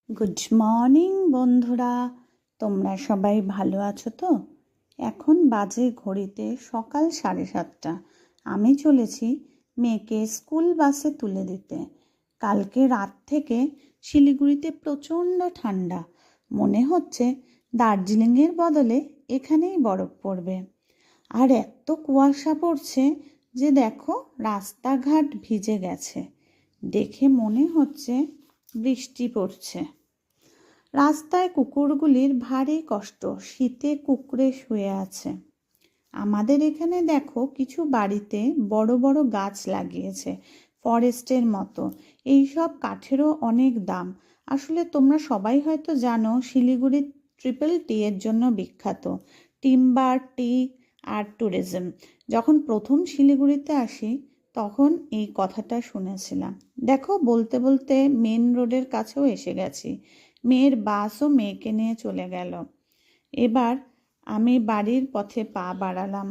Good morning বন্ধুরা, তোমরা সবাই ভালো আছো তো? এখন বাজে ঘড়িতে সকাল 7:30। আমি চলেছি মেয়েকে স্কুল বাসে তুলে দিতে। কালকে রাত থেকে শিলিগুড়িতে প্রচণ্ড ঠান্ডা, মনে হচ্ছে দার্জিলিংয়ের বদলে এখানেই বরফ পড়বে। আর এত কুয়াশা পড়ছে যে দেখো রাস্তাঘাট ভিজে গেছে, দেখে মনে হচ্ছে বৃষ্টি পড়ছে। রাস্তায় কুকুরগুলির ভারী কষ্ট, শীতে কুঁকড়ে শুয়ে আছে। আমাদের এখানে দেখো কিছু বাড়িতে বড় বড় গাছ লাগিয়েছে, ফরেস্টের মতো। এইসব কাঠেরও অনেক দাম। আসলে তোমরা সবাই হয়তো জানো শিলিগুড়ি ট্রিপল টি এর জন্য বিখ্যাত, টিম্বার, টি আর ট্যুরিজম। যখন প্রথম শিলিগুড়িতে আসি তখন এই কথাটা শুনেছিলাম। দেখো বলতে বলতে মেন রোডের কাছেও এসে গেছি। মেয়ের বাসও মেয়েকে নিয়ে চলে গেল। এবার আমি বাড়ির পথে পা বাড়ালাম।